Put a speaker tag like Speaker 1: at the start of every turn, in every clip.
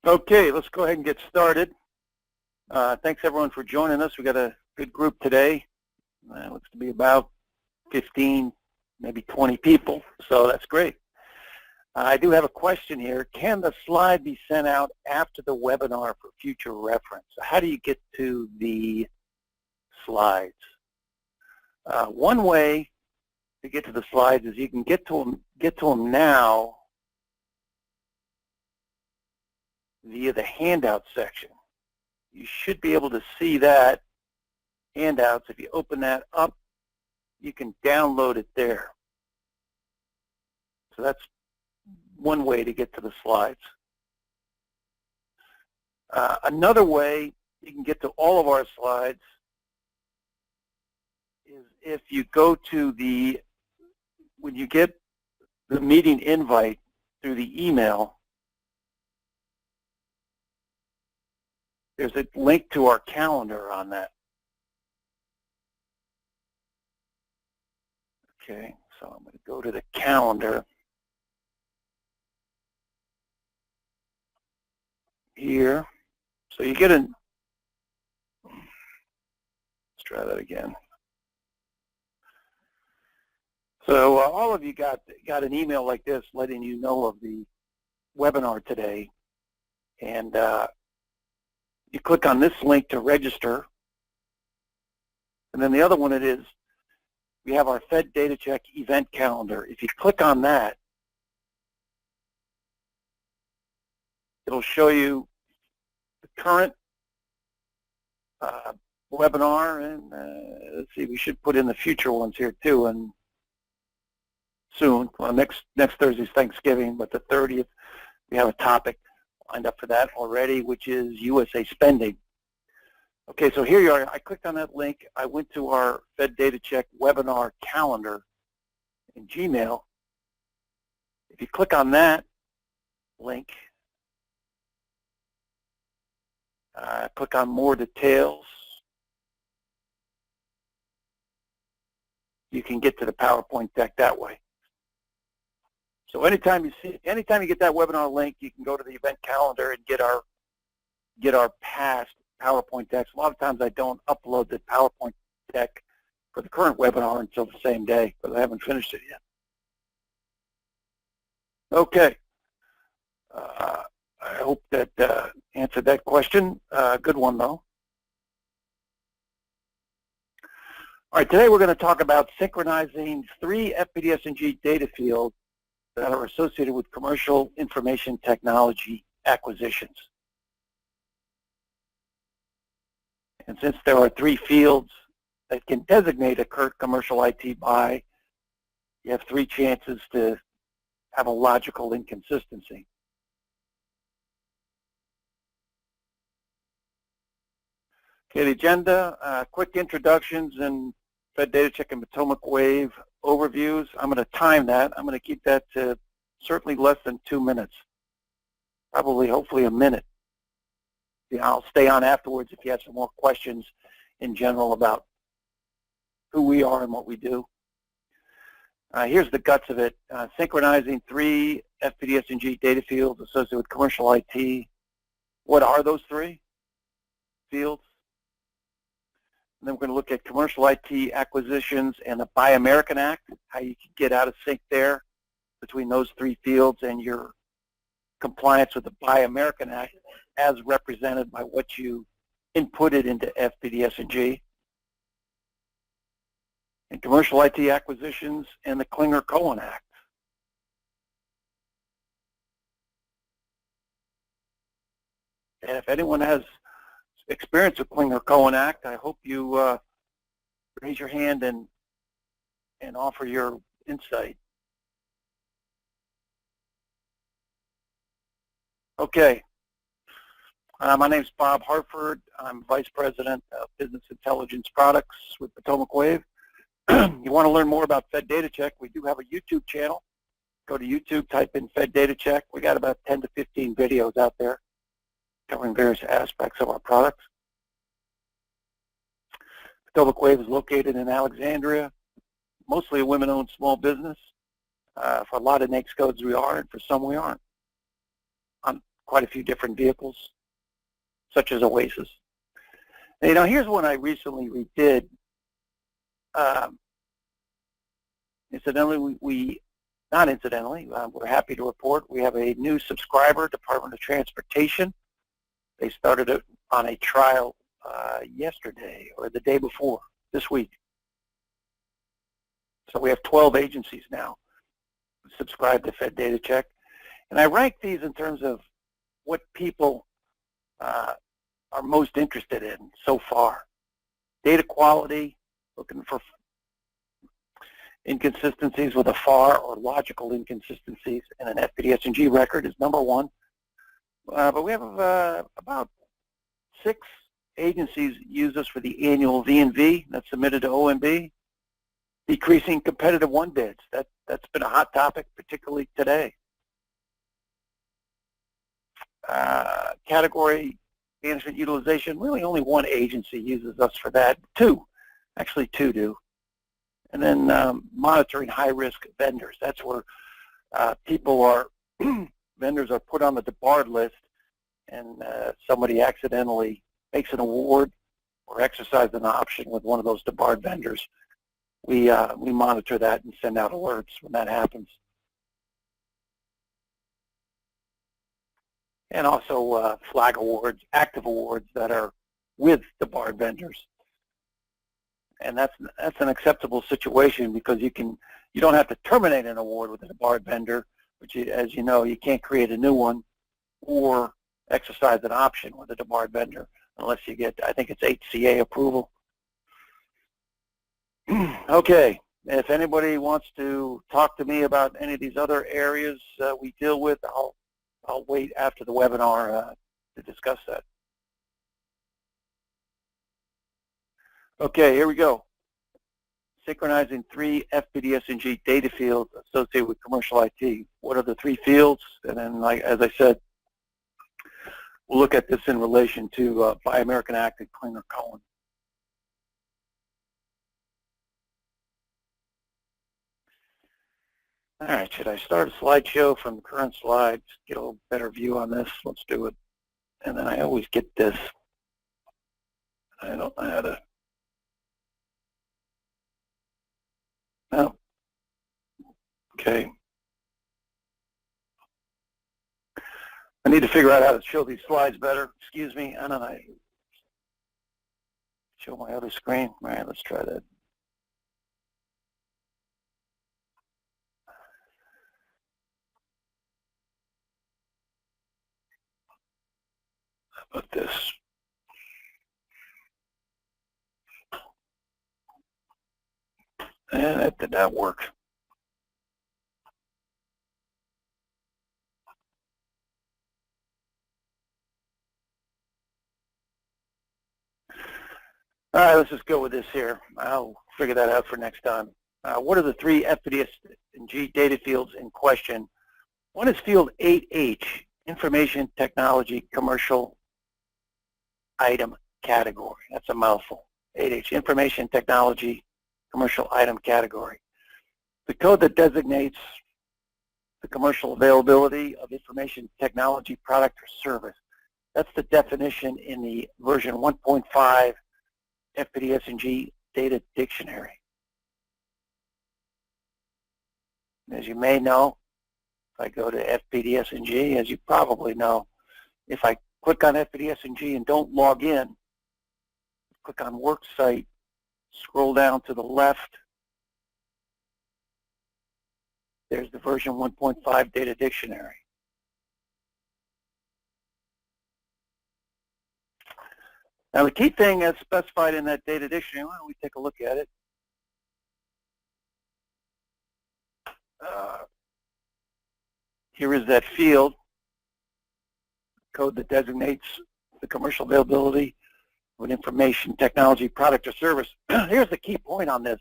Speaker 1: Okay, let's go ahead and get started. Thanks everyone for joining us. We got a good group today. Looks to be about 15, maybe 20 people, so that's great. I do have a question here. Can the slide be sent out after the webinar for future reference? How do you get to the slides? One way to get to the slides is you can get to them now via the handout section. You should be able to see that handouts. If you open that up, you can download it there. So that's one way to get to the slides. Another way you can get to all of our slides is if you go to when you get the meeting invite through the email, there's a link to our calendar on that. Okay, so I'm going to go to the calendar here. So you get let's try that again. So all of you got an email like this letting you know of the webinar today, and you click on this link to register, and then the other one we have our Fed Data Check event calendar. If you click on that, it'll show you the current webinar, and let's see, we should put in the future ones here too, and soon. Well, next Thursday's Thanksgiving, but the 30th, we have a topic lined up for that already, which is USA spending. Okay, so here you are. I clicked on that link. I went to our Fed Data Check webinar calendar in Gmail. If you click on that link, click on more details, you can get to the PowerPoint deck that way. So anytime you get that webinar link, you can go to the event calendar and get our past PowerPoint decks. A lot of times I don't upload the PowerPoint deck for the current webinar until the same day, because I haven't finished it yet. Okay. I hope that answered that question. Good one, though. All right, today we're going to talk about synchronizing 3 FPDS NG data fields that are associated with commercial information technology acquisitions. And since there are 3 fields that can designate a commercial IT buy, you have 3 chances to have a logical inconsistency. Okay, the agenda, quick introductions and Fed Data Check and Potomac Wave overviews. I'm going to time that. I'm going to keep that to certainly less than 2 minutes, probably hopefully a minute. Yeah, I'll stay on afterwards if you have some more questions in general about who we are and what we do. Here's the guts of it. Synchronizing 3 FPDS NG data fields associated with commercial IT. What are those 3 fields? And then we're going to look at commercial IT acquisitions and the Buy American Act, how you can get out of sync there between those 3 fields and your compliance with the Buy American Act as represented by what you inputted into FPDS NG. And commercial IT acquisitions and the Klinger-Cohen Act. And if anyone has experience with Klinger-Cohen Act, I hope you raise your hand and offer your insight. Okay. My name's Bob Hartford. I'm Vice President of Business Intelligence Products with Potomac Wave. You want to learn more about Fed Data Check, we do have a YouTube channel. Go to YouTube, type in Fed Data Check. We got about 10 to 15 videos out there covering various aspects of our products. Potomac Wave is located in Alexandria, mostly a women-owned small business. For a lot of NAICS codes we are, and for some we aren't. quite a few different vehicles, such as Oasis. And, here's one I recently redid. Incidentally, not incidentally, we're happy to report we have a new subscriber, Department of Transportation. They started it on a trial yesterday or the day before, this week. So we have 12 agencies now who subscribe to Fed Data Check. And I rank these in terms of what people are most interested in so far. Data quality, looking for inconsistencies with a FAR or logical inconsistencies in an FPDS NG record is number one. But we have about 6 agencies use us for the annual V&V that's submitted to OMB. Decreasing competitive one bids. That's been a hot topic, particularly today. Category management utilization, really only one agency uses us for that. 2, actually 2 do. And then monitoring high-risk vendors. That's where vendors are put on the debarred list and somebody accidentally makes an award or exercises an option with one of those debarred vendors. We monitor that and send out alerts when that happens. And also flag awards, active awards that are with debarred vendors. And that's an acceptable situation because you don't have to terminate an award with a debarred vendor, which, as you know, you can't create a new one or exercise an option with a debarred vendor unless you get, I think it's HCA approval. Okay, if anybody wants to talk to me about any of these other areas we deal with, I'll wait after the webinar to discuss that. Okay, here we go. Synchronizing 3 FPDS NG data fields associated with commercial IT. What are the 3 fields? And then, as I said, we'll look at this in relation to Buy American Act and Klinger-Cohen. All right, should I start a slideshow from the current slides, get a better view on this? Let's do it. And then I always get this. I don't know how to. No. Okay. I need to figure out how to show these slides better. Excuse me. I don't know. Show my other screen. All right, let's try that. How about this? And that did not work. All right, let's just go with this here. I'll figure that out for next time. What are the 3 FPDS NG data fields in question? One is field 8H, Information Technology Commercial Item Category. That's a mouthful. 8H, Information Technology Commercial Item Category. The code that designates the commercial availability of information technology product or service. That's the definition in the version 1.5 FPDS NG Data Dictionary. As you may know, if I go to FPDS NG, as you probably know, if I click on FPDS NG and don't log in, click on Worksite, scroll down to the left, there's the version 1.5 Data Dictionary. Now the key thing that's specified in that data dictionary, why don't we take a look at it? Here is that field, code that designates the commercial availability of an information technology product or service. Here's the key point on this.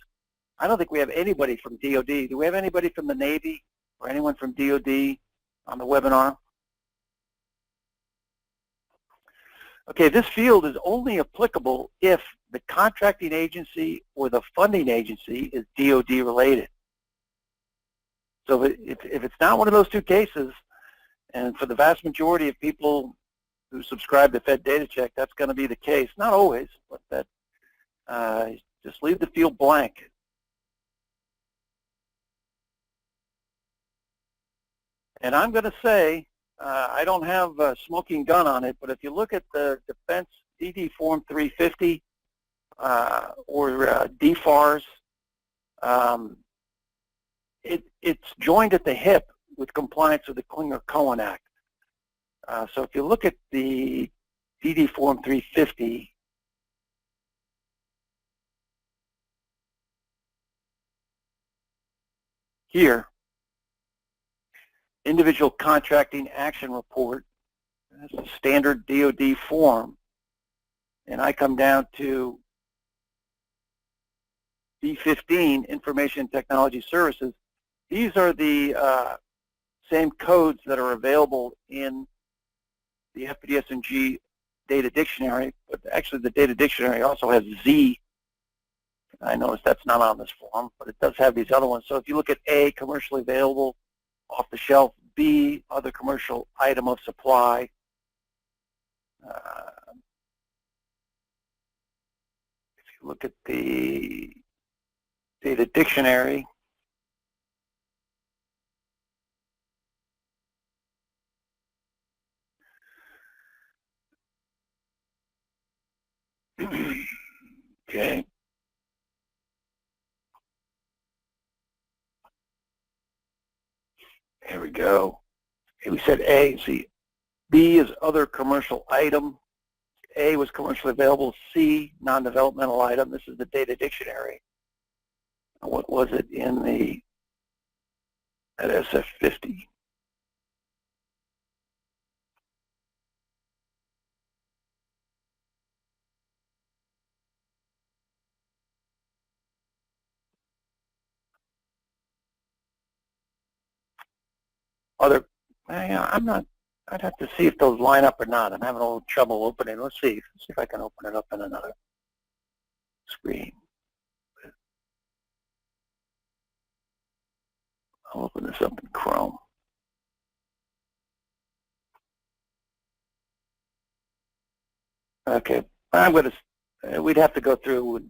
Speaker 1: I don't think we have anybody from DOD. Do we have anybody from the Navy or anyone from DOD on the webinar? Okay, this field is only applicable if the contracting agency or the funding agency is DOD related. So if it's not one of those 2 cases, And for the vast majority of people who subscribe to Fed Data Check, that's going to be the case. Not always, but that just leave the field blank. And I'm going to say, I don't have a smoking gun on it, but if you look at the Defense DD Form 350 or DFARS, it's joined at the hip with compliance with the Klinger-Cohen Act. So if you look at the DD Form 350, here, Individual Contracting Action Report, that's a standard DoD form, and I come down to B15, Information Technology Services. These are the same codes that are available in the FPDS NG data dictionary, but actually the data dictionary also has Z. I noticed that's not on this form, but it does have these other ones. So if you look at A, commercially available, off the shelf, B, other commercial item of supply. If you look at the data dictionary, okay. There we go. Okay, we said A. See, B is other commercial item. A was commercially available. C, non-developmental item. This is the data dictionary. What was it in the at SF50? Other, I'm not, I'd have to see if those line up or not. I'm having a little trouble opening. Let's see if I can open it up in another screen. I'll open this up in Chrome. Okay, I'm going to, we'd have to go through and,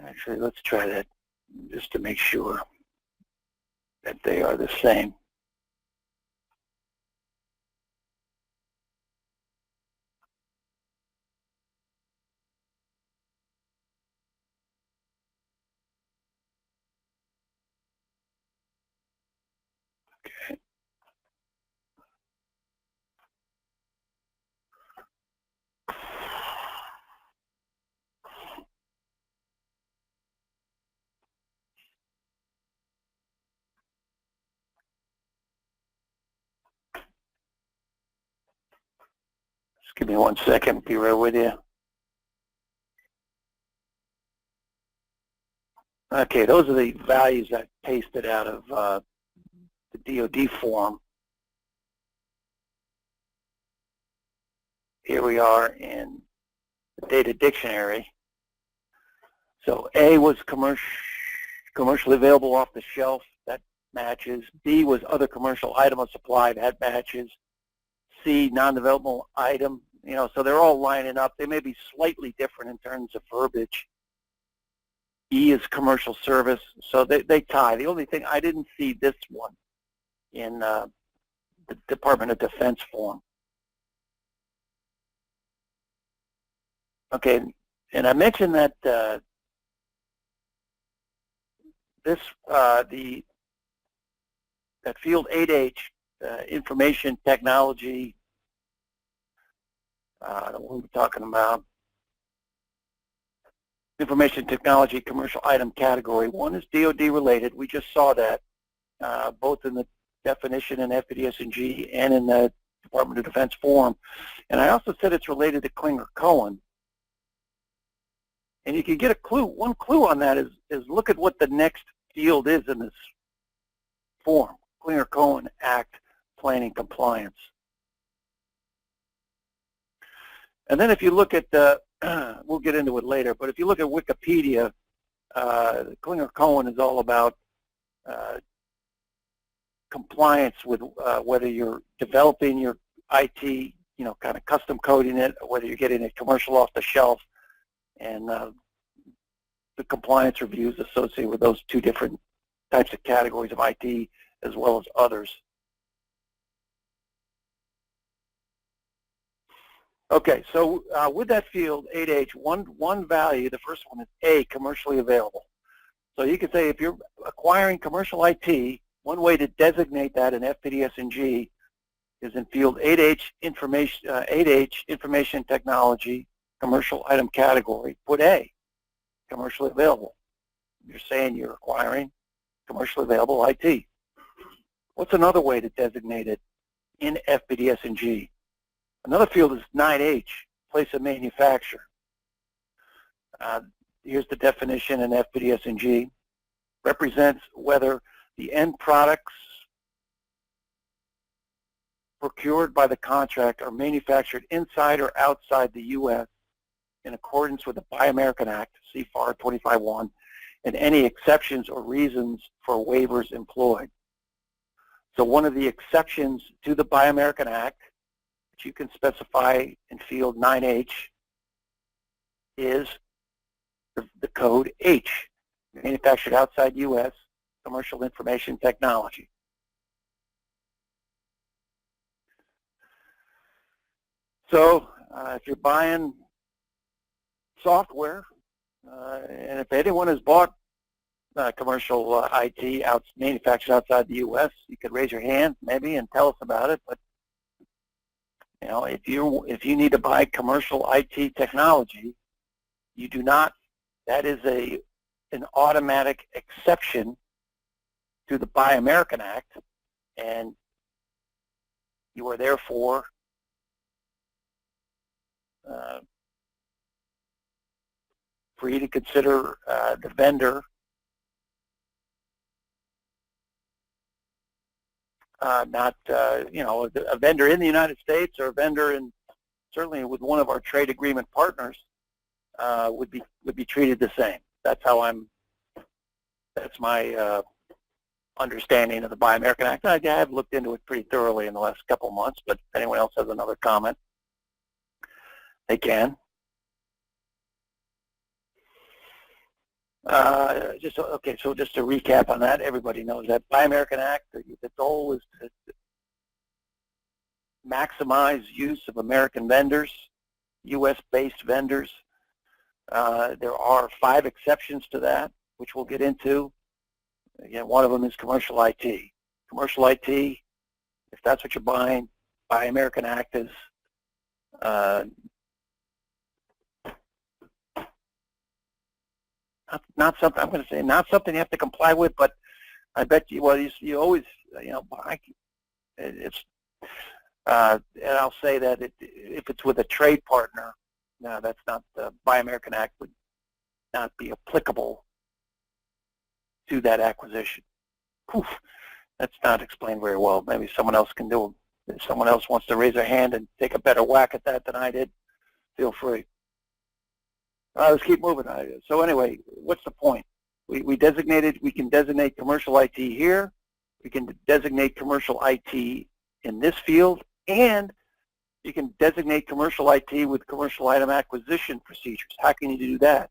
Speaker 1: actually, let's try that just to make sure that they are the same. Okay. Just give me 1 second, be right with you. Okay, those are the values I pasted out of the DoD form. Here we are in the data dictionary. So A was commercially available off the shelf, that matches. B was other commercial item of supply, that matches. C, non-developmental item, so they're all lining up. They may be slightly different in terms of verbiage. E is commercial service, so they tie. The only thing, I didn't see this one in the Department of Defense form. Okay, and I mentioned that that field 8H, information technology, the one we're talking about, information technology commercial item category. One is DoD related. We just saw that both in the definition in FPDS NG and in the Department of Defense form. And I also said it's related to Klinger-Cohen. And you can get a clue. One clue on that is look at what the next field is in this form, Klinger-Cohen Act Planning Compliance. And then if you look at the, we'll get into it later, but if you look at Wikipedia, Klinger-Cohen is all about compliance with whether you're developing your IT, kind of custom coding it, or whether you're getting it commercial off the shelf, and the compliance reviews associated with those two different types of categories of IT, as well as others. Okay, so with that field, 8H, one value, the first one is A, commercially available. So you could say if you're acquiring commercial IT, one way to designate that in FPDS NG is in field 8H information technology, commercial item category, put A, commercially available. You're saying you're acquiring commercially available IT. What's another way to designate it in FPDS NG? Another field is 9H, place of manufacture. Here's the definition in FPDS NG. Represents whether the end products procured by the contract are manufactured inside or outside the U.S. in accordance with the Buy American Act, CFAR 25.1, and any exceptions or reasons for waivers employed. So one of the exceptions to the Buy American Act, which you can specify in field 9H, is the code H, manufactured outside U.S., commercial information technology. So if you're buying software, and if anyone has bought commercial IT manufactured outside the U.S., you could raise your hand maybe and tell us about it. But if you need to buy commercial IT technology, you do not. That is an automatic exception to the Buy American Act, and you are therefore free to consider the vendor not a vendor in the United States or a vendor in certainly with one of our trade agreement partners would be treated the same. That's my understanding of the Buy American Act. I have looked into it pretty thoroughly in the last couple of months, but if anyone else has another comment, they can. So just to recap on that, everybody knows that Buy American Act, the goal is to maximize use of American vendors, U.S.-based vendors. There are 5 exceptions to that, which we'll get into. Again, one of them is commercial IT. Commercial IT, if that's what you're buying, Buy American Act is not something, I'm going to say, not something you have to comply with, but I bet you, well, you always, buy, it's, and I'll say that if it's with a trade partner, no, that's not, the Buy American Act would not be applicable to that acquisition. Oof, that's not explained very well. Maybe someone else can do it. If someone else wants to raise their hand and take a better whack at that than I did, feel free. Let's keep moving. So anyway, what's the point? We can designate commercial IT here. We can designate commercial IT in this field, and you can designate commercial IT with commercial item acquisition procedures. How can you do that?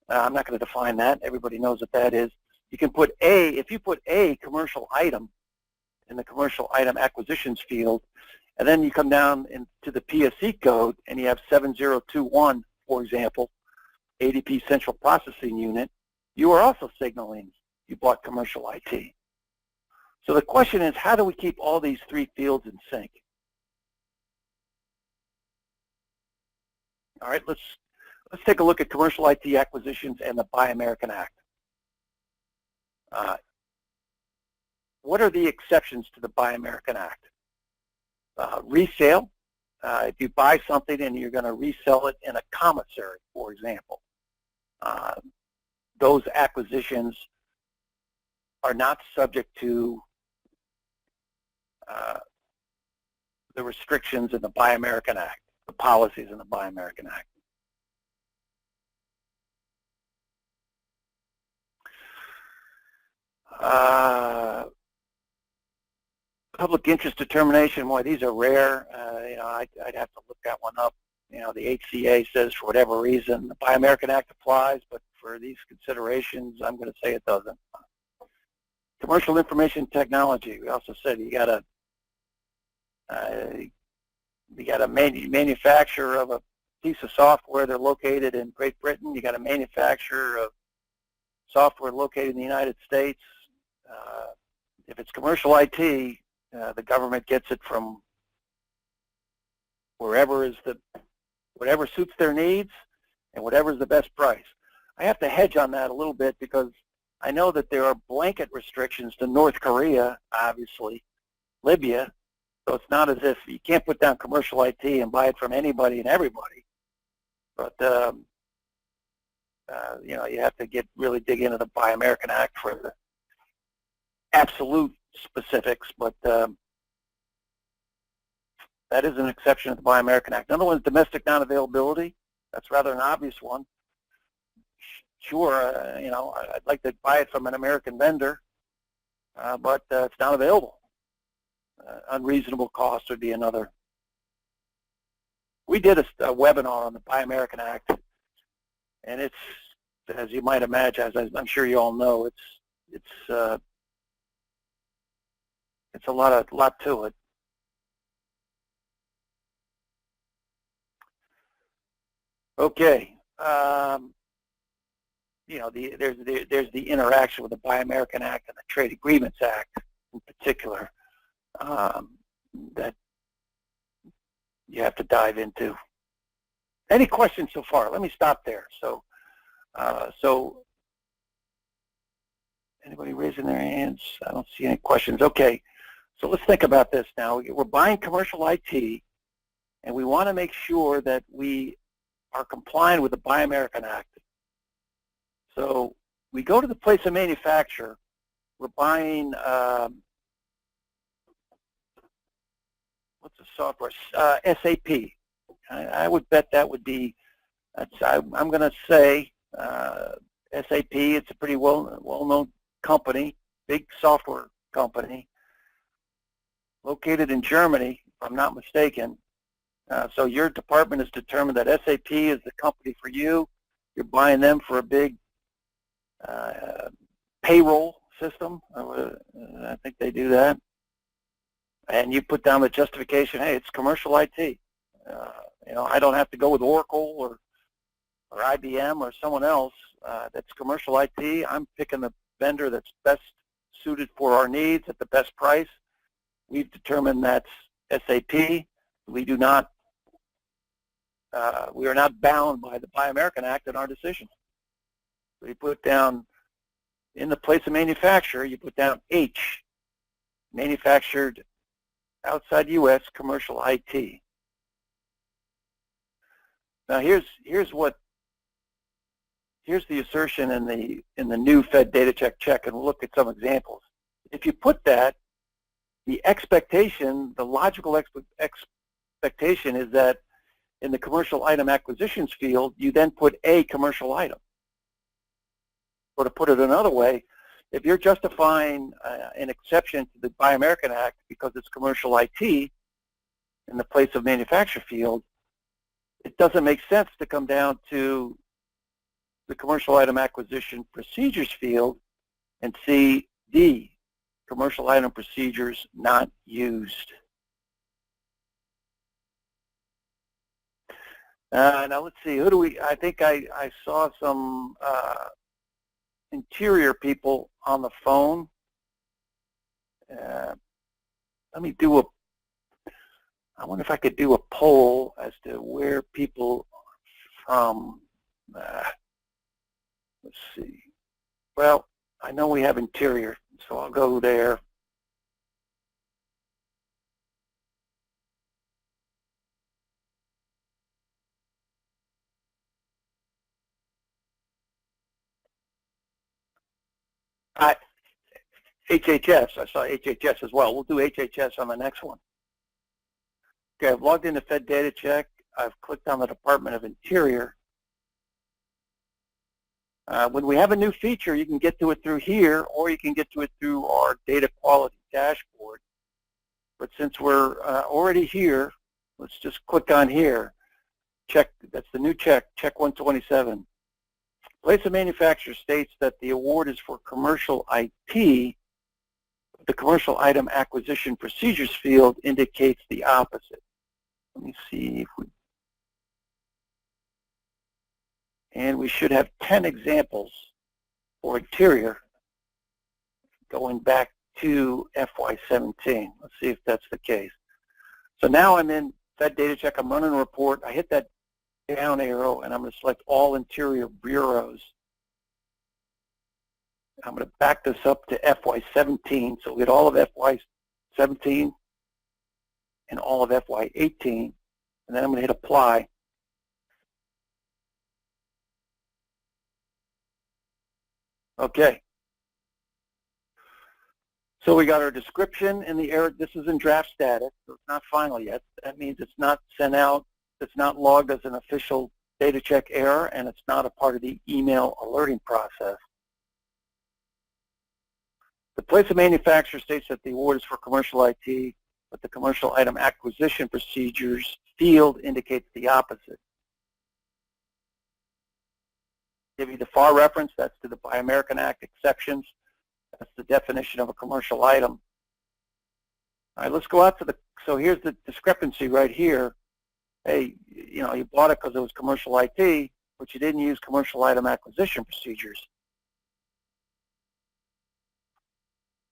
Speaker 1: I'm not going to define that. Everybody knows what that is. You can put if you put a commercial item in the commercial item acquisitions field, and then you come down into the PSC code and you have 7021, for example, ADP Central Processing Unit, you are also signaling you bought commercial IT. So the question is, how do we keep all these 3 fields in sync? All right, let's take a look at commercial IT acquisitions and the Buy American Act. What are the exceptions to the Buy American Act? Resale. If you buy something and you're going to resell it in a commissary, for example, those acquisitions are not subject to the restrictions in the Buy American Act, the policies in the Buy American Act. Public interest determination, boy, these are rare. I'd have to look that one up. The HCA says for whatever reason the Buy American Act applies, but for these considerations, I'm going to say it doesn't. Commercial information technology. We also said you got a manufacturer of a piece of software. They're located in Great Britain. You got a manufacturer of software located in the United States. If it's commercial IT, the government gets it from whatever suits their needs and whatever is the best price. I have to hedge on that a little bit because I know that there are blanket restrictions to North Korea, obviously, Libya, so it's not as if you can't put down commercial IT and buy it from anybody and everybody. But, you have to really dig into the Buy American Act for the absolute specifics, but that is an exception to the Buy American Act. Another one is domestic non-availability. That's rather an obvious one. Sure, I'd like to buy it from an American vendor, but it's not available. Unreasonable cost would be another. We did a webinar on the Buy American Act, and it's, as you might imagine, as I'm sure you all know, it's a lot to it. Okay. There's the interaction with the Buy American Act and the Trade Agreements Act in particular that you have to dive into. Any questions so far? Let me stop there. So anybody raising their hands? I don't see any questions. Okay, so let's think about this now. We're buying commercial IT, and we want to make sure that we are compliant with the Buy American Act. So we go to the place of manufacture. We're buying, what's the software? SAP. I would bet that would be, I'm going to say SAP. It's a pretty well-known company, big software company, located in Germany, if I'm not mistaken. So your department has determined that SAP is the company for you. You're buying them for a big payroll system. I think they do that. And you put down the justification, hey, it's commercial IT. I don't have to go with Oracle or IBM or someone else that's commercial IT. I'm picking the vendor that's best suited for our needs at the best price. We've determined that's SAP. We are not bound by the Buy American Act in our decision. So you put down, in the place of manufacture, you put down H, manufactured outside U.S. commercial IT. Now here's the assertion in the new Fed data check, and we'll look at some examples. If you put that, the expectation, the logical expectation is that in the commercial item acquisitions field, you then put a commercial item. Or to put it another way, if you're justifying an exception to the Buy American Act because it's commercial IT in the place of manufacture field, it doesn't make sense to come down to the commercial item acquisition procedures field and see the commercial item procedures not used. Now let's see, I think I saw some interior people on the phone. Let me do I wonder if I could do a poll as to where people are from. Let's see. Well, I know we have interior, so I'll go there. HHS, I saw HHS as well. We'll do HHS on the next one. Okay, I've logged into Fed Data Check. I've clicked on the Department of Interior. When we have a new feature, you can get to it through here, or you can get to it through our data quality dashboard. but since we're already here, let's just click on here. Check, that's the new check 127. Place of manufacturer states that the award is for commercial IT. The commercial item acquisition procedures field indicates the opposite. Let me see if we, and we should have 10 examples for interior going back to FY17. Let's see if that's the case. So now I'm in Fed Data Check, I'm running a report, I hit that down arrow and I'm going to select all interior bureaus. I'm going to back this up to FY17, so we get all of FY17 and all of FY18, and then I'm going to hit apply. Okay. So we got our description in the error. This is in draft status, so it's not final yet. That means it's not sent out, it's not logged as an official data check error, and it's not a part of the email alerting process. The place of manufacturer states that the award is for commercial IT, but the commercial item acquisition procedures field indicates the opposite. Give you the FAR reference, that's to the Buy American Act exceptions. That's the definition of a commercial item. All right, let's go out to the, so here's the discrepancy right here. Hey, you know, you bought it because it was commercial IT, but you didn't use commercial item acquisition procedures.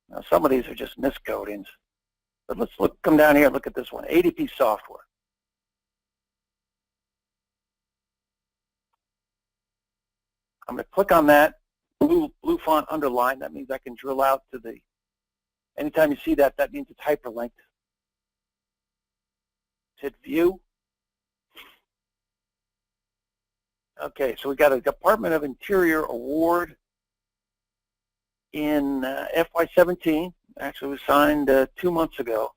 Speaker 1: Now, some of these are just miscodings. But let's look, come down here and look at this one, ADP software. I'm going to click on that blue font underline. That means I can drill out to the, anytime you see that, that means it's hyperlinked. Hit view. Okay, so we got a Department of Interior award in FY17. Actually, it was signed 2 months ago.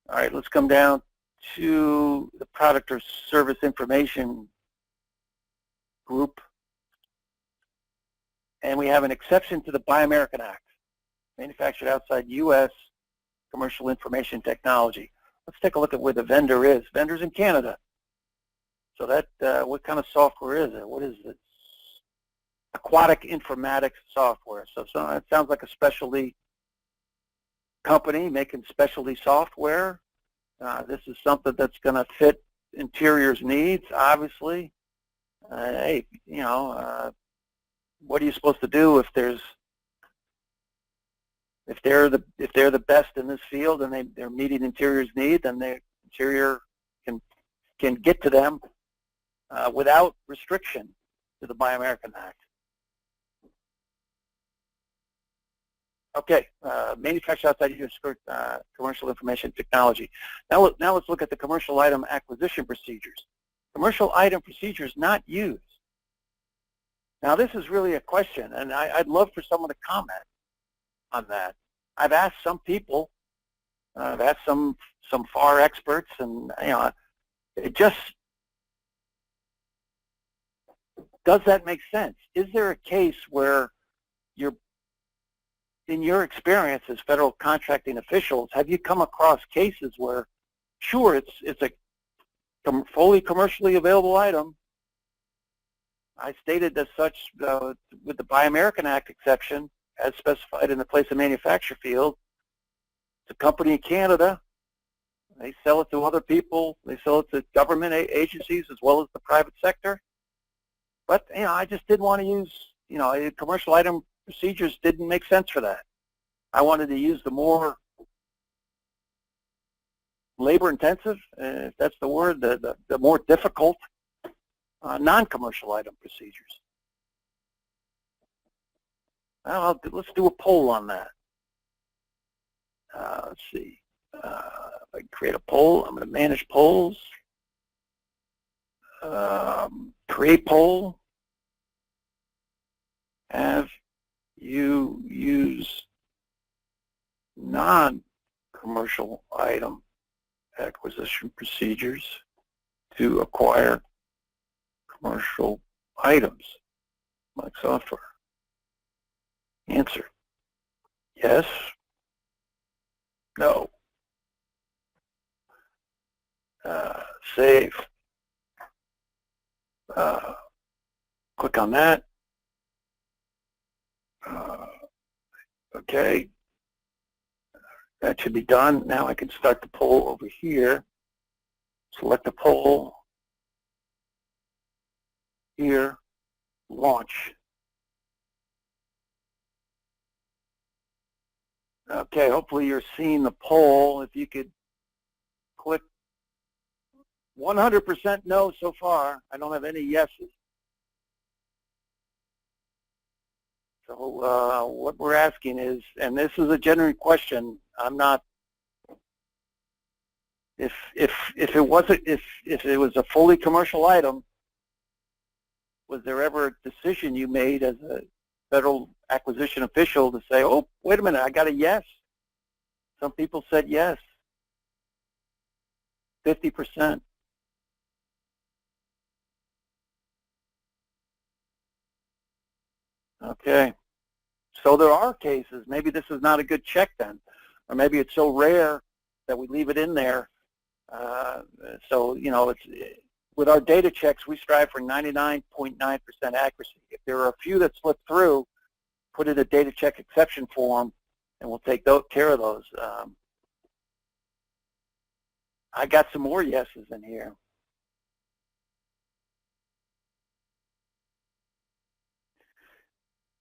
Speaker 1: All right, let's come down to the product or service information group. And we have an exception to the Buy American Act, manufactured outside U.S. commercial information technology. Let's take a look at where the vendor is. Vendor's in Canada. So that, what kind of software is it? What is it? Aquatic informatics software. So it sounds like a specialty company making specialty software. This is something that's going to fit Interior's needs, obviously. Hey, you know, what are you supposed to do if there's if they're the best in this field and they're meeting Interior's need, then the Interior can get to them without restriction to the Buy American Act. Okay, manufactured outside U.S. commercial information technology. Now let's look at the commercial item acquisition procedures. Commercial item procedures not used. Now this is really a question, and I'd love for someone to comment on that. I've asked some people, I've asked some FAR experts, and you know, it just, does that make sense? Is there a case where in your experience as federal contracting officials, have you come across cases where, sure, it's a fully commercially available item, I stated as such with the Buy American Act exception, as specified in the place of manufacture field, it's a company in Canada, they sell it to other people, they sell it to government agencies as well as the private sector, but you know, I just didn't want to use, you know, commercial item procedures didn't make sense for that. I wanted to use the more labor-intensive, if that's the word, the more difficult non-commercial item procedures. Well, let's do a poll on that. Let's see. If I create a poll, I'm going to manage polls. Create poll. Have you used non-commercial item acquisition procedures to acquire commercial items like software? Answer: Yes. No. Save. Click on that. Okay. That should be done. Now I can start the poll over here. Select the poll. Here. Launch. Okay, hopefully you're seeing the poll. If you could click 100% no so far. I don't have any yeses. So what we're asking is, and this is a genuine question, I'm not, if it was a fully commercial item, was there ever a decision you made as a federal acquisition official to say, oh, wait a minute, I got a yes? Some people said yes. 50%. Okay. So there are cases, maybe this is not a good check then, or maybe it's so rare that we leave it in there. So, you know, it's, with our data checks, we strive for 99.9% accuracy. If there are a few that slip through, put in a data check exception form, and we'll take care of those. I got some more yeses in here.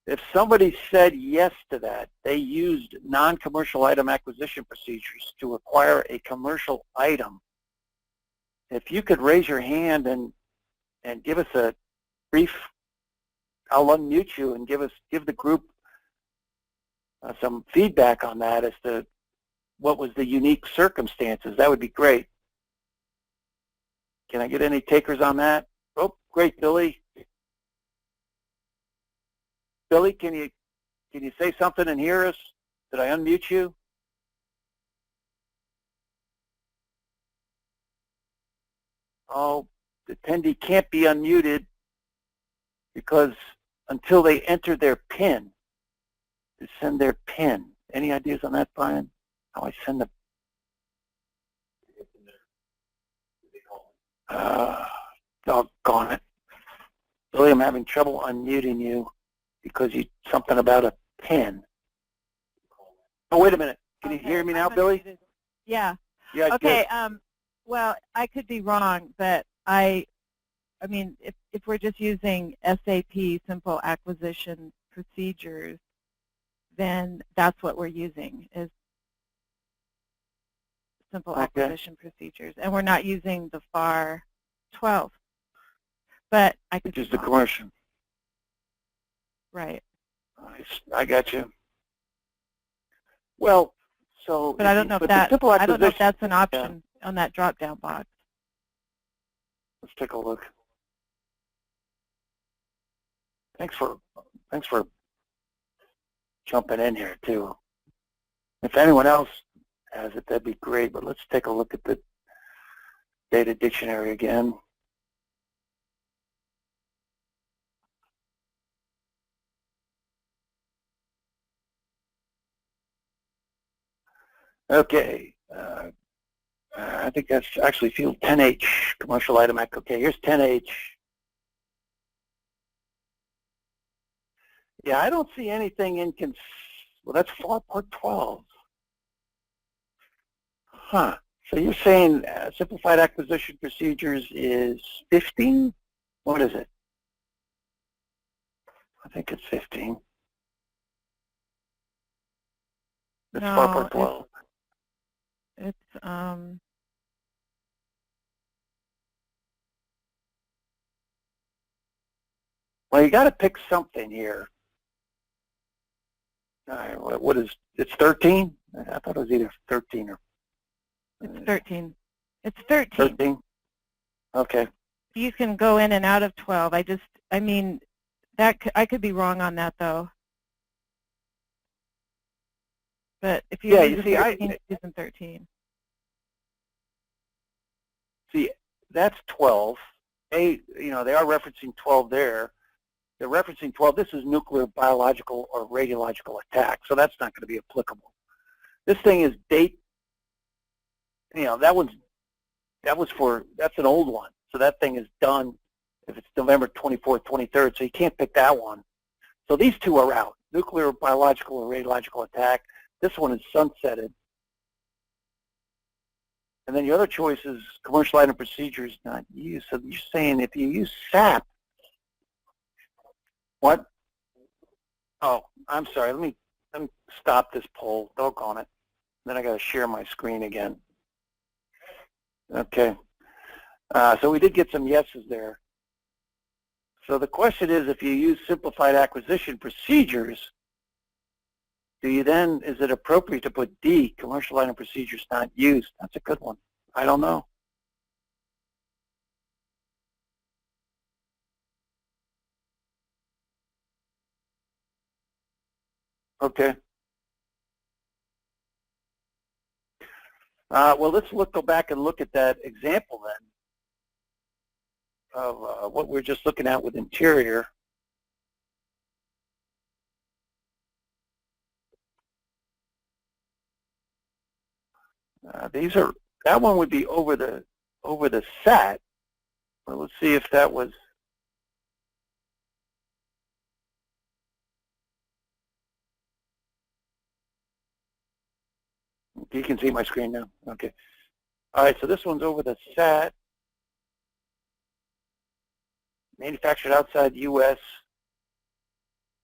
Speaker 1: If somebody said yes to that, they used non-commercial item acquisition procedures to acquire a commercial item. If you could raise your hand and give us a brief, I'll unmute you and give the group some feedback on that as to what was the unique circumstances. That would be great. Can I get any takers on that? Oh, great, Billy. Billy, can you say something and hear us? Did I unmute you? Oh, the attendee can't be unmuted because until they enter their PIN, to send their PIN. Any ideas on that, Brian? How I send the doggone it. Billy, I'm having trouble unmuting you because something about a PIN. Oh, wait a minute. Can you hear me now, Billy?
Speaker 2: Yeah.
Speaker 1: Yeah.
Speaker 2: Okay. Well, I could be wrong, but I mean, if we're just using SAP, Simple Acquisition Procedures, then that's what we're using is Simple Acquisition Procedures, and we're not using the FAR 12. But I could.
Speaker 1: Which is the commercial.
Speaker 2: Right.
Speaker 1: I got you. Well, so.
Speaker 2: But I don't know if that's an option on that drop-down box.
Speaker 1: Let's take a look. Thanks for jumping in here too. If anyone else has it, that'd be great. But let's take a look at the data dictionary again. Okay, I think that's actually field 10H, commercial item act. Okay, here's 10H. Yeah, I don't see anything well, that's FAR Part 12. Huh, so you're saying simplified acquisition procedures is 15? What is it? I think it's 15. It's FAR Part 12.
Speaker 2: It's
Speaker 1: well, you got to pick something here. What is? It's 13. I thought it was either 13 or.
Speaker 2: It's 13. It's 13.
Speaker 1: 13. Okay.
Speaker 2: You can go in and out of 12. I mean, I could be wrong on that though. But if you use 13, use 13.
Speaker 1: See, that's 12. You know, they are referencing 12 there. they're referencing 12. This is nuclear, biological, or radiological attack, so that's not going to be applicable. This thing is date. You know, that's an old one, so that thing is done if it's November 24th, 23rd, so you can't pick that one. So these two are out, nuclear, biological, or radiological attack. This one is sunsetted. And then the other choice is commercial item procedures not used. So you're saying if you use SAP, what? Oh, I'm sorry. Let me stop this poll. Doggone it. Then I got to share my screen again. Okay. So we did get some yeses there. So the question is, if you use simplified acquisition procedures, is it appropriate to put D, commercial item procedures not used? That's a good one. I don't know. Okay. Well, let's go back and look at that example then of what we're just looking at with interior. That one would be over the set. Well, let's see if that was. You can see my screen now. Okay. All right, so this one's over the set. Manufactured outside the U.S.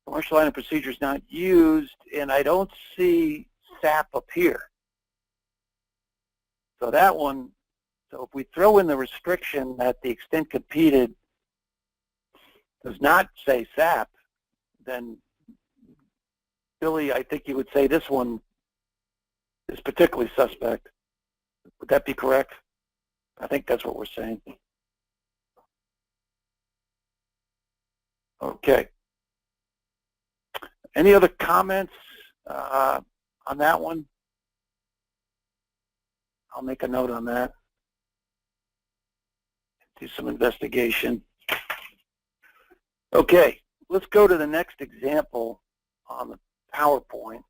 Speaker 1: Commercial item procedures not used, and I don't see SAP up here. So that one, so if we throw in the restriction that the extent competed does not say SAP, then Billy, I think you would say this one is particularly suspect. Would that be correct? I think that's what we're saying. Okay. Any other comments on that one? I'll make a note on that. Do some investigation. Okay, let's go to the next example on the PowerPoint.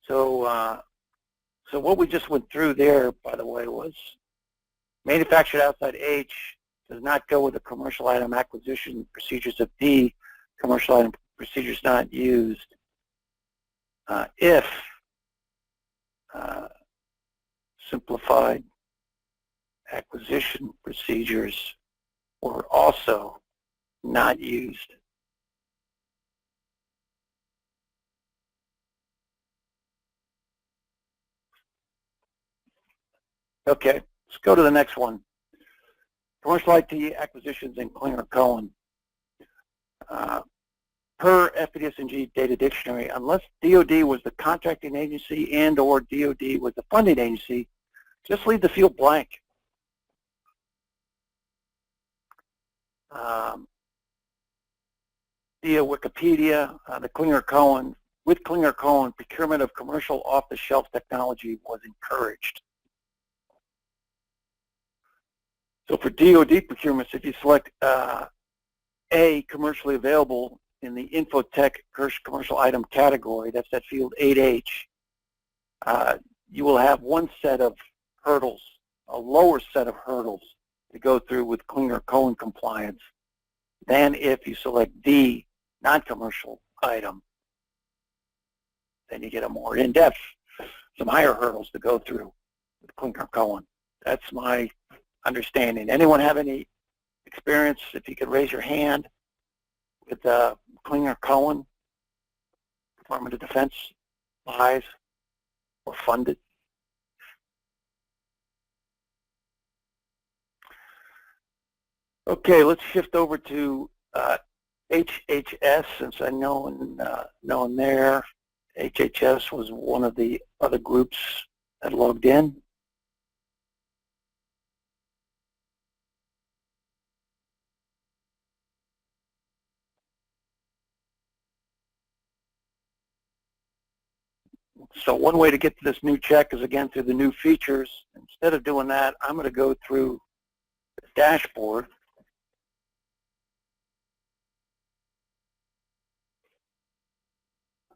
Speaker 1: So what we just went through there, by the way, was manufactured outside H does not go with the commercial item acquisition procedures of D, commercial item procedures not used, if simplified acquisition procedures were also not used. Okay, let's go to the next one. Commercial IT acquisitions in Klinger-Cohen. Per FPDS NG data dictionary, unless DoD was the contracting agency and or DoD was the funding agency, just leave the field blank. Via Wikipedia, the Klinger-Cohen, with Klinger-Cohen, procurement of commercial off-the-shelf technology was encouraged. So for DoD procurements, if you select A, commercially available in the Infotech commercial item category, that's that field 8H, you will have one set of hurdles, a lower set of hurdles to go through with Klinger-Cohen compliance than if you select D, non-commercial item. Then you get a more in-depth, some higher hurdles to go through with Klinger-Cohen. That's my understanding. Anyone have any experience? If you could raise your hand with Klinger-Cohen, Department of Defense buys or funded. Okay, let's shift over to HHS, since I know in there. HHS was one of the other groups that logged in. So one way to get to this new check is, again, through the new features. Instead of doing that, I'm going to go through the dashboard.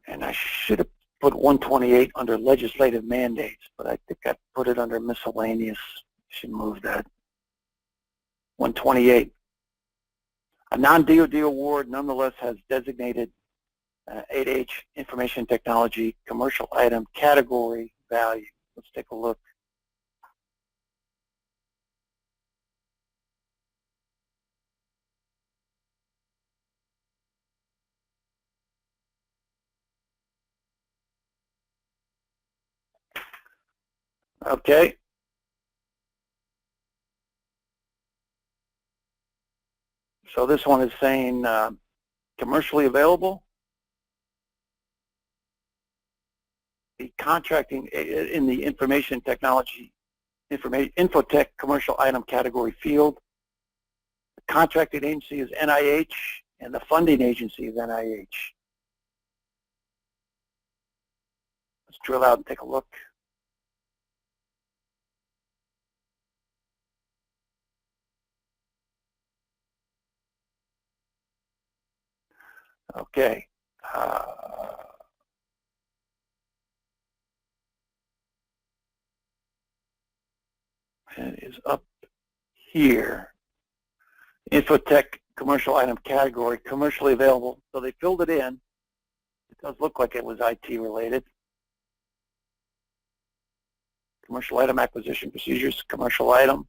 Speaker 1: And I should have put 128 under legislative mandates, but I think I put it under miscellaneous. Should move that. 128. A non-DoD award nonetheless has designated 8H information technology commercial item category value. Let's take a look. Okay. So this one is saying commercially available. The contracting in the information technology, infotech commercial item category field. The contracting agency is NIH and the funding agency is NIH. Let's drill out and take a look. Okay. It is up here. Infotech commercial item category, commercially available. So they filled it in. It does look like it was IT related. Commercial item acquisition procedures, commercial item.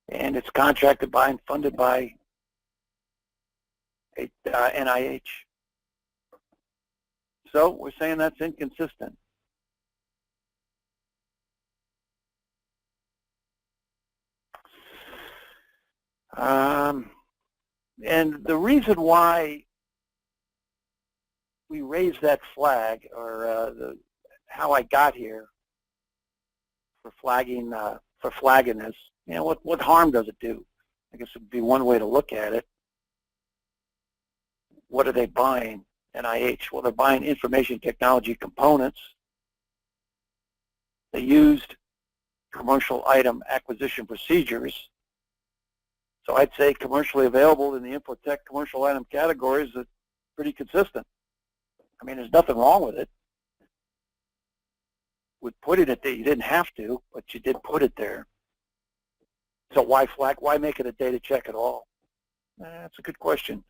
Speaker 1: And it's contracted by and funded by NIH. So we're saying that's inconsistent. And the reason why we raised that flag, or how I got here for flagging this, you know, what harm does it do? I guess it would be one way to look at it. What are they buying? NIH. Well, they're buying information technology components. They used commercial item acquisition procedures. So I'd say commercially available in the infotech commercial item categories is pretty consistent. I mean, there's nothing wrong with it. With putting it there, you didn't have to, but you did put it there. So why flag? Why make it a data check at all? That's a good question.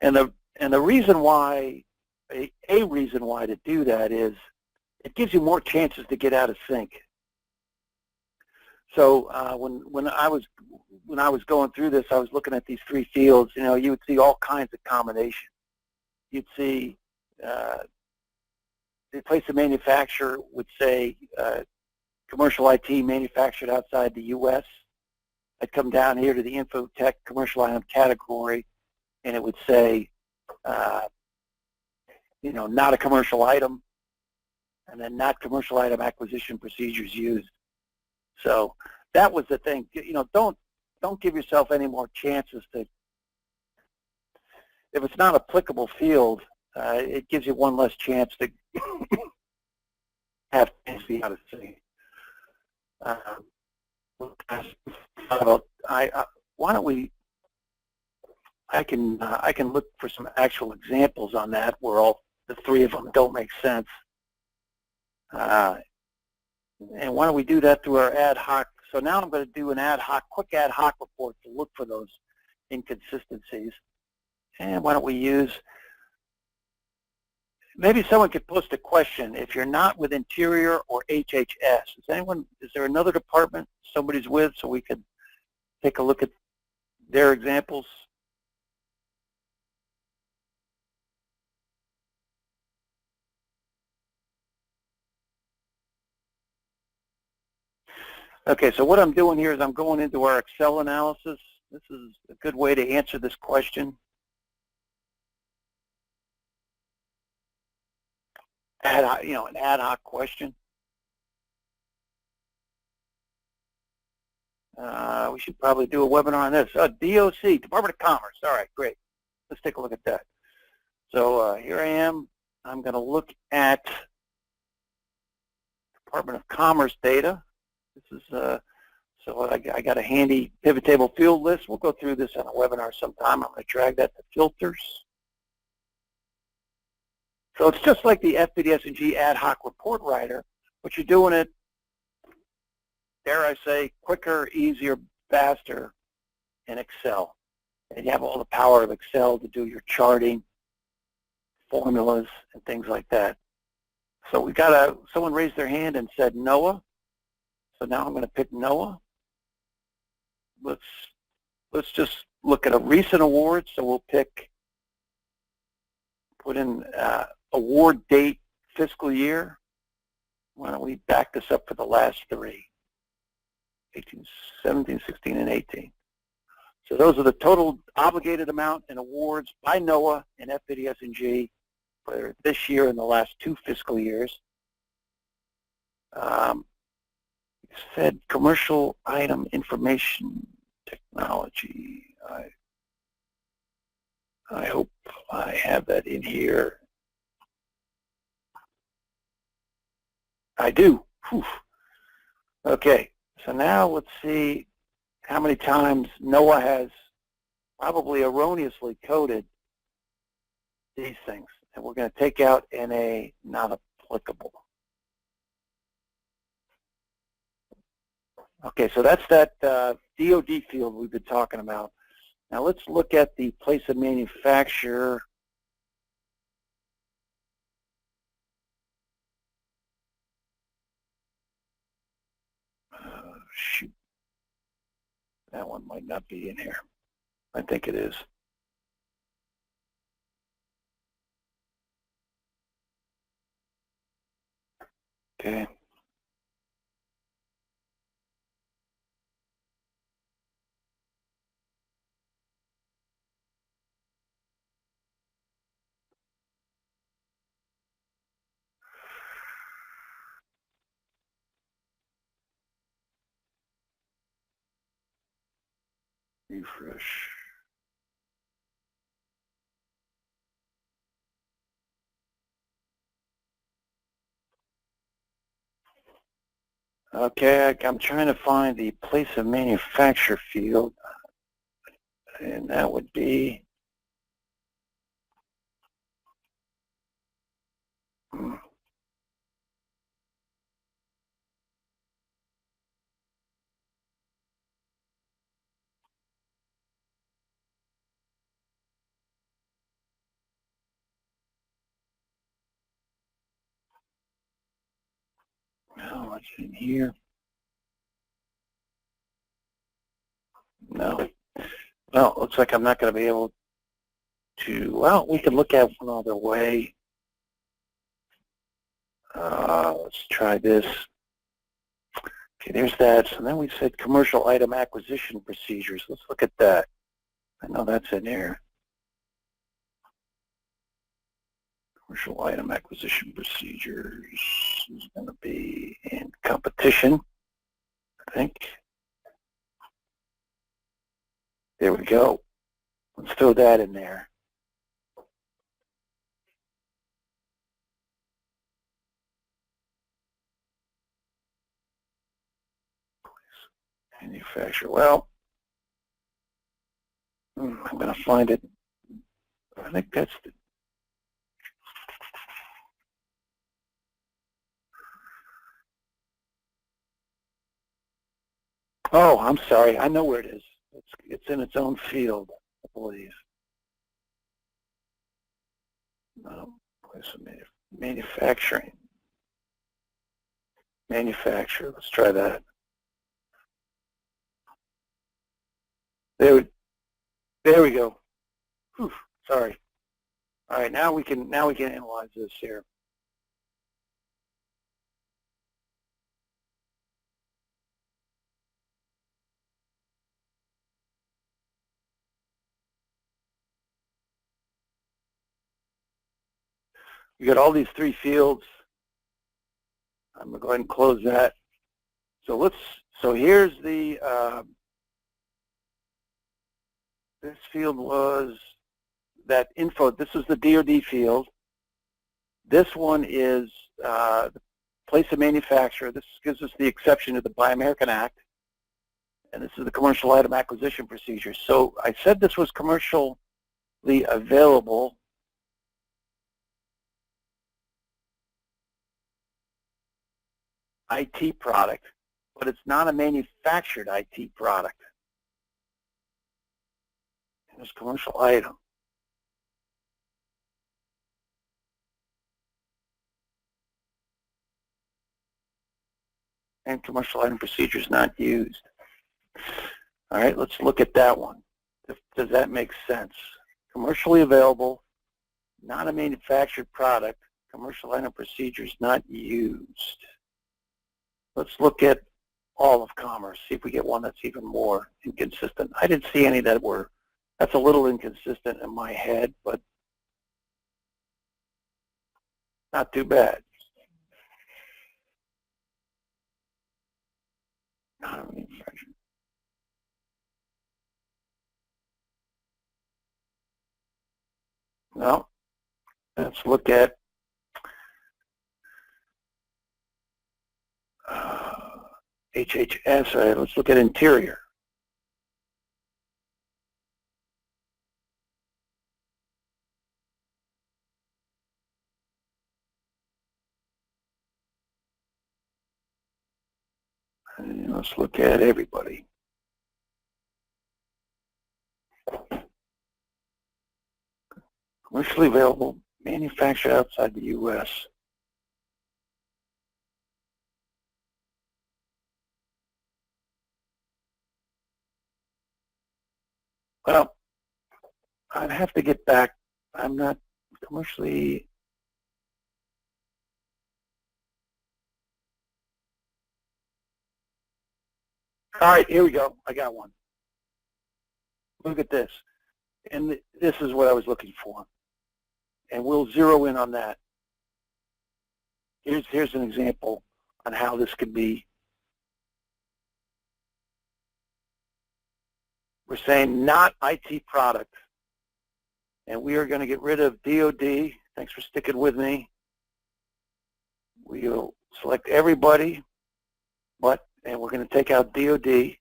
Speaker 1: And the reason why, a reason why to do that is it gives you more chances to get out of sync. So when I was going through this, I was looking at these three fields. You know, you would see all kinds of combinations. You'd see the place of manufacturer would say commercial IT manufactured outside the U.S. I'd come down here to the infotech commercial item category, and it would say, you know, not a commercial item, and then not commercial item acquisition procedures used. So that was the thing. You know, don't give yourself any more chances to. If it's not applicable field, it gives you one less chance to have things be out of sync. Why don't we? I can look for some actual examples on that where all the three of them don't make sense. And why don't we do that through our ad hoc? So now I'm going to do an quick ad hoc report to look for those inconsistencies. And why don't we use, maybe someone could post a question. If you're not with Interior or HHS, is there another department somebody's with so we could take a look at their examples? Okay, so what I'm doing here is I'm going into our Excel analysis. This is a good way to answer this question. An ad hoc question. We should probably do a webinar on this. DOC, Department of Commerce. All right, great. Let's take a look at that. So here I am. I'm going to look at Department of Commerce data. This is so I got a handy pivot table field list. We'll go through this on a webinar sometime. I'm going to drag that to filters. So it's just like the FPDS NG ad hoc report writer, but you're doing it, dare I say, quicker, easier, faster in Excel. And you have all the power of Excel to do your charting, formulas, and things like that. So we got someone raised their hand and said NOAA. So now I'm going to pick NOAA. Let's just look at a recent award. So we'll put in award date, fiscal year. Why don't we back this up for the last three, 18, 17, 16, and 18. So those are the total obligated amount in awards by NOAA and FPDS NG for this year and the last two fiscal years. Said commercial item information technology. I hope I have that in here. I do. Whew. Okay, so now let's see how many times NOAA has probably erroneously coded these things. And we're going to take out NA not applicable. Okay, so that's that DOD field we've been talking about. Now let's look at the place of manufacture. Shoot, that one might not be in here. I think it is. Okay. Refresh. Okay, I'm trying to find the place of manufacture field, and that would be oh, it's in here. No. Well, it looks like I'm not going to be able to, well, we can look at one other way. Let's try this. Okay, there's that. So then we said commercial item acquisition procedures. Let's look at that. I know that's in there. Commercial item acquisition procedures is going to be in competition, I think. There we go. Let's throw that in there. Manufacturer. Well, I'm going to find it. I think that's the. Oh, I'm sorry. I know where it is. It's in its own field, I believe. Place of manufacturing. Manufacturer. Let's try that. There we go. Whew, sorry. All right, now we can analyze this here. We got all these three fields. I'm going to go ahead and close that. So here's the, this field was that info, this is the DoD field. This one is the place of manufacture. This gives us the exception to the Buy American Act. And this is the commercial item acquisition procedure. So I said this was commercially available. IT product, but it's not a manufactured IT product. It's a commercial item. And commercial item procedures not used. All right, let's look at that one. Does that make sense? Commercially available, not a manufactured product, commercial item procedures not used. Let's look at all of commerce, see if we get one that's even more inconsistent. I didn't see any that were, that's a little inconsistent in my head, but not too bad. Not a manufactured. Well, let's look at HHS. Let's look at interior. And let's look at everybody. Commercially available, manufactured outside the U.S. Well, I'd have to get back. I'm not commercially. All right, here we go. I got one. Look at this. And this is what I was looking for. And we'll zero in on that. Here's an example on how this could be. We're saying not IT product. And we are going to get rid of DOD. Thanks for sticking with me. We'll select everybody, and we're going to take out DOD.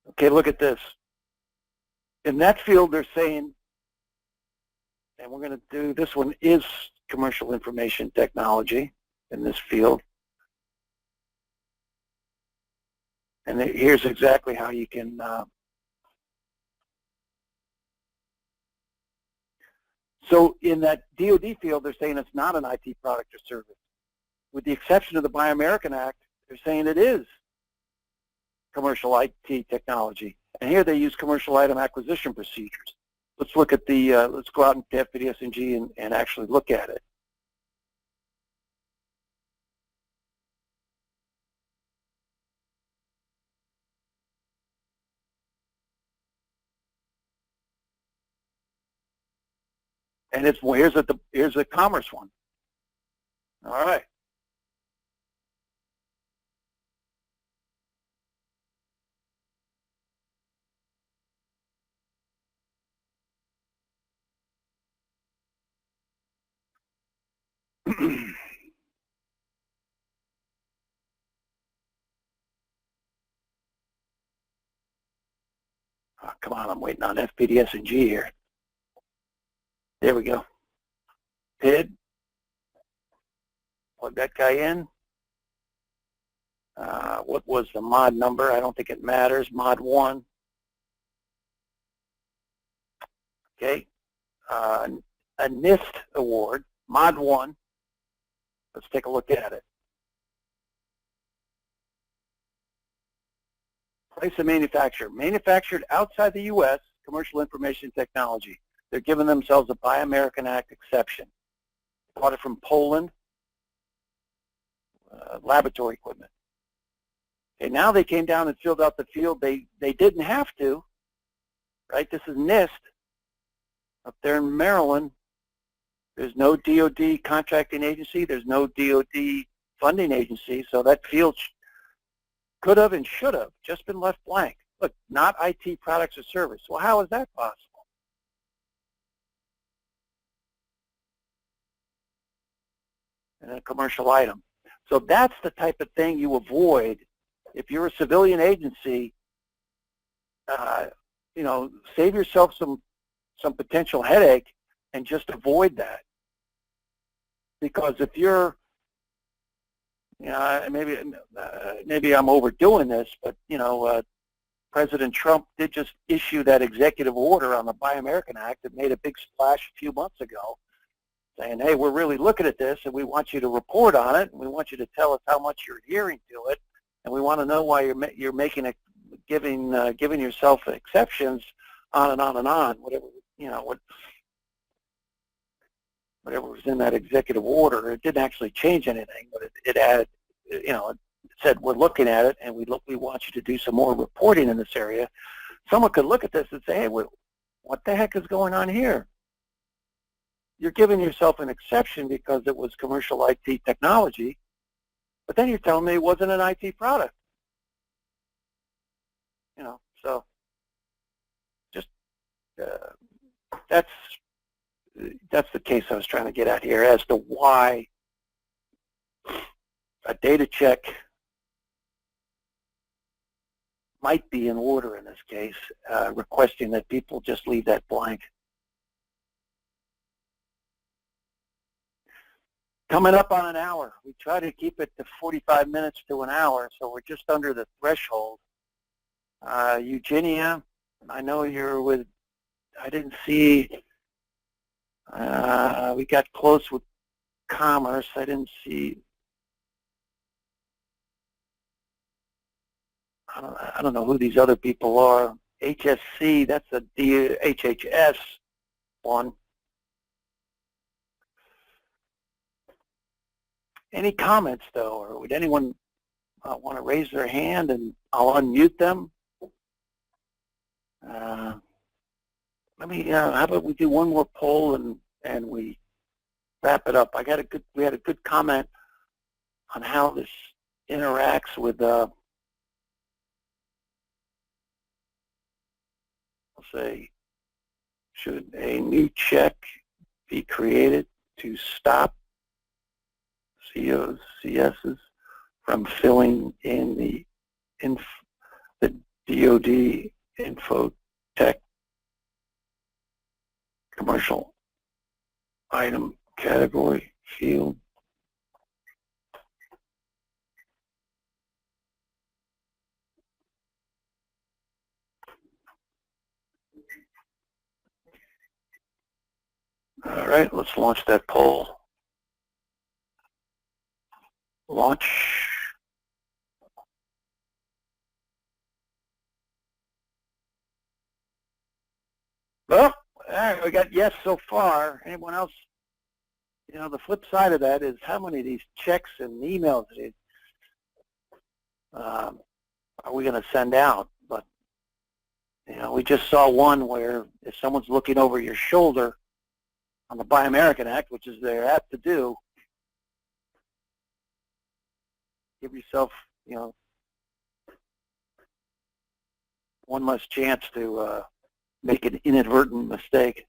Speaker 1: Okay, look at this. In that field, they're saying, and we're going to do, this one is commercial information technology in this field. And here's exactly how you can so in that DOD field, they're saying it's not an IT product or service. With the exception of the Buy American Act, they're saying it is commercial IT technology. And here they use commercial item acquisition procedures. Let's look at the, let's go out into FPDS NG and actually look at it. And it's, well, here's the commerce one. All right. Oh, come on, I'm waiting on FPDS NG here. There we go. PID. Plug that guy in. What was the mod number? I don't think it matters. Mod 1. Okay. A NIST award, Mod 1. Let's take a look at it. Place of manufacture. Manufactured outside the U.S., commercial information technology. They're giving themselves a Buy American Act exception. Bought it from Poland, laboratory equipment. Okay, now they came down and filled out the field. They didn't have to, right? This is NIST up there in Maryland. There's no DOD contracting agency. There's no DOD funding agency. So that field could have and should have just been left blank. Look, not IT products or service. Well, how is that possible? and a commercial item. So that's the type of thing you avoid if you're a civilian agency. You know, save yourself some potential headache and just avoid that. Because if you're, you know, maybe I'm overdoing this, but you know, President Trump did just issue that executive order on the Buy American Act that made a big splash a few months ago, saying, hey, we're really looking at this, and we want you to report on it, and we want you to tell us how much you're adhering to it, and we want to know why you're making it, giving yourself exceptions, on and on and on. Whatever, you know, whatever was in that executive order, it didn't actually change anything, but it added, you know, it said we're looking at it, and we want you to do some more reporting in this area. Someone could look at this and say, hey, what the heck is going on here? You're giving yourself an exception because it was commercial IT technology, but then you're telling me it wasn't an IT product. You know, so just that's the case I was trying to get at here as to why a data check might be in order in this case, requesting that people just leave that blank. Coming up on an hour. We try to keep it to 45 minutes to an hour, so we're just under the threshold. Eugenia, I know you're with, I didn't see, we got close with commerce. I didn't see, I don't know who these other people are. HSC, that's the HHS one. Any comments, though, or would anyone want to raise their hand, and I'll unmute them? Let me. How about we do one more poll and we wrap it up? We had a good comment on how this interacts with. I'll say, should a new check be created to stop COCSs from filling in the DoD infotech commercial item category field? All right, let's launch that poll. Launch. Well, all right, we got yes so far. Anyone else? You know, the flip side of that is how many of these checks and emails are we going to send out? But, you know, we just saw one where if someone's looking over your shoulder on the Buy American Act, which is they're apt to do, give yourself, you know, one less chance to make an inadvertent mistake.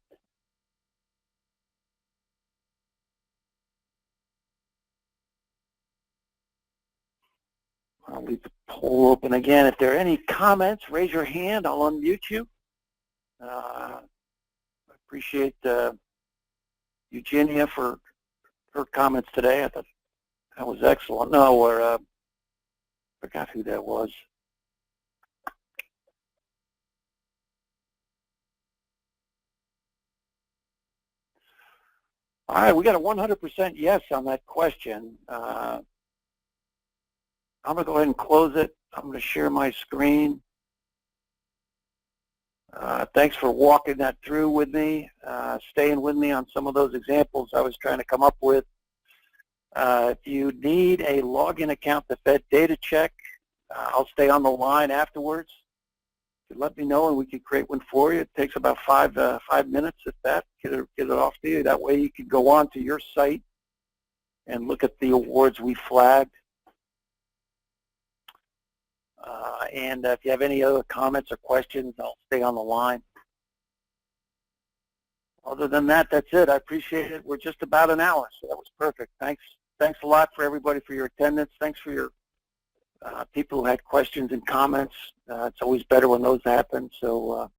Speaker 1: I'll leave the poll open again. If there are any comments, raise your hand. I'll unmute you. I appreciate Eugenia for her comments today. I thought that was excellent. No, or forgot who that was. All right, we got a 100% yes on that question. I'm going to go ahead and close it. I'm going to share my screen. Thanks for walking that through with me, staying with me on some of those examples I was trying to come up with. If you need a login account to Fed Data Check, I'll stay on the line afterwards. Let me know and we can create one for you. It takes about 5 minutes, if that, get it off to you. That way you can go on to your site and look at the awards we flagged. And if you have any other comments or questions, I'll stay on the line. Other than that, that's it. I appreciate it. We're just about an hour, so that was perfect. Thanks Thanks a lot for everybody for your attendance. Thanks for your people who had questions and comments. It's always better when those happen. So